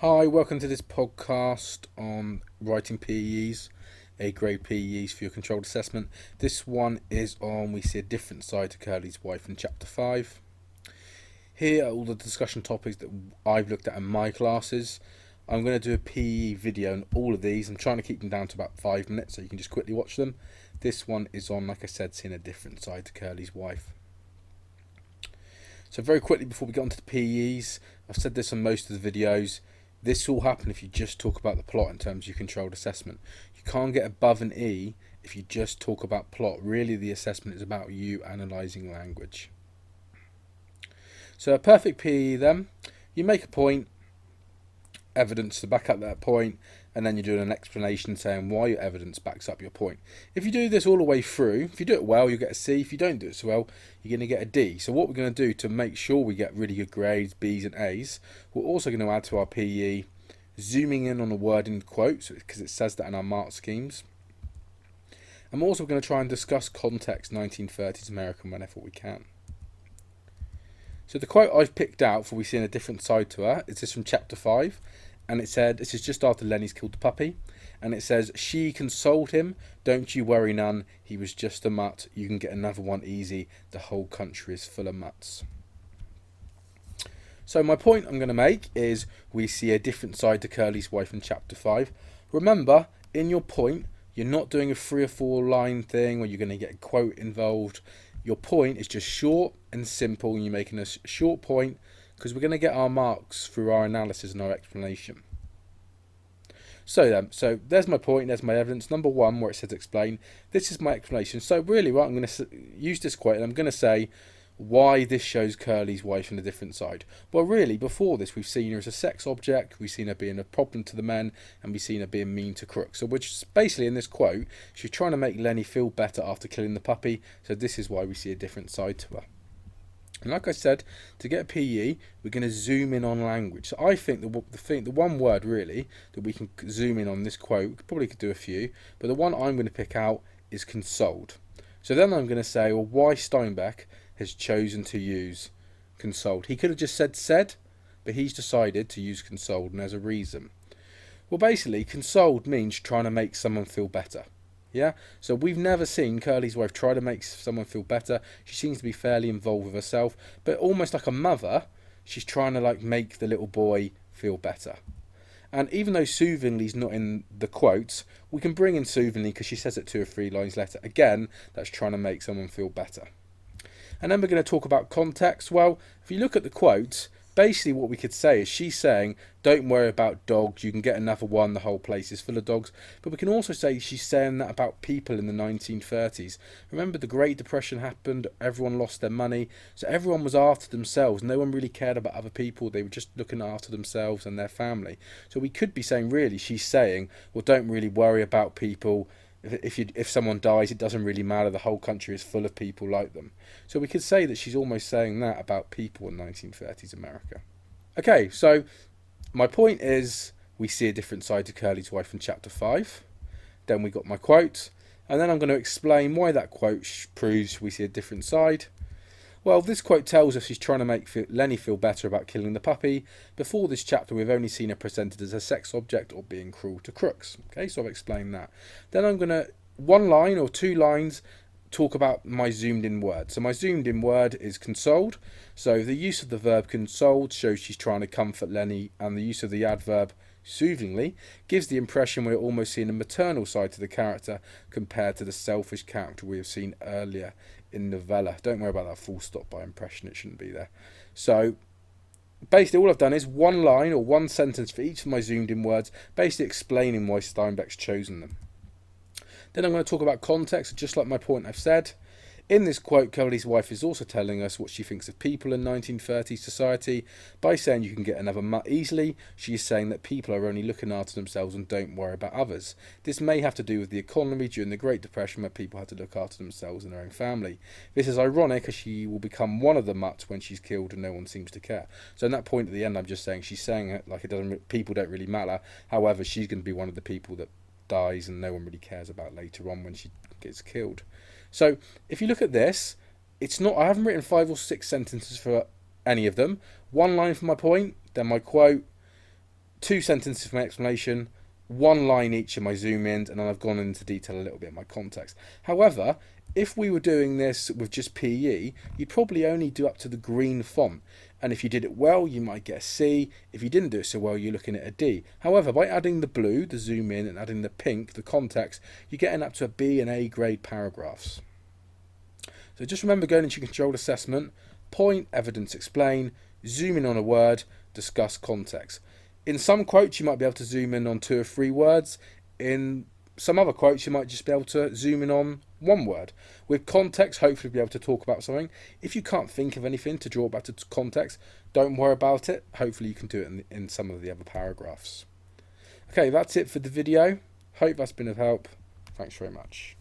Hi, welcome to this podcast on writing PEs, A grade PEs for your controlled assessment. This one is on We See a Different Side to Curley's Wife in Chapter 5. Here are all the discussion topics that I've looked at in my classes. I'm going to do a PE video on all of these. I'm trying to keep them down to about 5 minutes so you can just quickly watch them. This one is on, like I said, seeing a different side to Curley's wife. So very quickly before we get on to the PEs, I've said this on most of the videos. This will happen if you just talk about the plot in terms of your controlled assessment. You can't get above an E if you just talk about plot. Really, the assessment is about you analysing language. So a perfect PE then, you make a point, evidence to back up that point, and then you're doing an explanation saying why your evidence backs up your point. If you do this all the way through, if you do it well, you'll get a C. If you don't do it so well, you're going to get a D. So what we're going to do to make sure we get really good grades, B's and A's, we're also going to add to our PE, zooming in on a word in quotes, because it says that in our mark schemes. I'm also going to try and discuss context 1930s American whenever we can. So the quote I've picked out for We Seeing a Different Side to Her is this from chapter 5. And it said, this is just after Lennie's killed the puppy. And it says, she consoled him, don't you worry none, he was just a mutt, you can get another one easy, the whole country is full of mutts. So my point I'm going to make is we see a different side to Curley's wife in chapter 5. Remember, in your point, you're not doing a 3 or 4 line thing where you're going to get a quote involved. Your point is just short and simple, and you're making a short point because we're going to get our marks through our analysis and our explanation. So there's my point, there's my evidence. Number 1, where it says explain. This is my explanation. So really, right, I'm going to use this quote and I'm going to say why this shows Curley's wife on a different side. Well, really, before this, we've seen her as a sex object, we've seen her being a problem to the men, and we've seen her being mean to Crooks. So which basically in this quote, she's trying to make Lennie feel better after killing the puppy. So this is why we see a different side to her. And like I said, to get a PE, we're going to zoom in on language. So I think the one word really that we can zoom in on this quote, we probably could do a few, but the one I'm going to pick out is consoled. So then I'm going to say, well, why Steinbeck has chosen to use consoled. He could have just said, but he's decided to use consoled, and there's a reason. Well, basically, consoled means trying to make someone feel better. Yeah, so we've never seen Curley's wife try to make someone feel better. She seems to be fairly involved with herself, but almost like a mother, she's trying to make the little boy feel better. And even though soothingly's not in the quotes, we can bring in soothingly because she says it 2 or 3 lines later. Again, that's trying to make someone feel better. And then we're going to talk about context. Well, if you look at the quotes, basically what we could say is she's saying, don't worry about dogs, you can get another one, the whole place is full of dogs. But we can also say she's saying that about people in the 1930s. Remember, the Great Depression happened, everyone lost their money, so everyone was after themselves. No one really cared about other people, they were just looking after themselves and their family. So we could be saying, really, she's saying, well, don't really worry about people. If someone dies, it doesn't really matter. The whole country is full of people like them. So we could say that she's almost saying that about people in 1930s America. Okay, so my point is we see a different side to Curley's wife in chapter 5. Then we got my quote. And then I'm going to explain why that quote proves we see a different side. Well, this quote tells us she's trying to make Lennie feel better about killing the puppy. Before this chapter, we've only seen her presented as a sex object or being cruel to Crooks. Okay, so I've explained that. Then I'm going to, 1 line or 2 lines, talk about my zoomed in word. So my zoomed in word is consoled. So the use of the verb consoled shows she's trying to comfort Lennie, and the use of the adverb soothingly gives the impression we're almost seeing a maternal side to the character compared to the selfish character we have seen earlier in novella. Don't worry about that full stop by impression, it shouldn't be there. So basically all I've done is 1 line or 1 sentence for each of my zoomed in words, basically explaining why Steinbeck's chosen them. Then I'm going to talk about context, just like my point I've said. In this quote, Curley's wife is also telling us what she thinks of people in 1930s society. By saying you can get another mutt easily, she is saying that people are only looking after themselves and don't worry about others. This may have to do with the economy during the Great Depression, where people had to look after themselves and their own family. This is ironic, as she will become one of the mutts when she's killed and no one seems to care. So in that point at the end, I'm just saying she's saying it like people don't really matter. However, she's going to be one of the people that dies and no one really cares about later on when she gets killed. So if you look at this, it's not, I haven't written 5 or 6 sentences for any of them. 1 line for my point, then my quote, 2 sentences for my explanation, 1 line each in my zoom in, and then I've gone into detail a little bit in my context. However, if we were doing this with just PE, you'd probably only do up to the green font. And if you did it well, you might get a C. If you didn't do it so well, you're looking at a D. However, by adding the blue, the zoom in, and adding the pink, the context, you're getting up to a B and A grade paragraphs. So just remember going into your controlled assessment, point, evidence, explain, zoom in on a word, discuss context. In some quotes, you might be able to zoom in on 2 or 3 words. In some other quotes, you might just be able to zoom in on 1 word. With context, hopefully be able to talk about something. If you can't think of anything to draw back to context, don't worry about it. Hopefully you can do it in some of the other paragraphs. Okay, that's it for the video. Hope that's been of help. Thanks very much.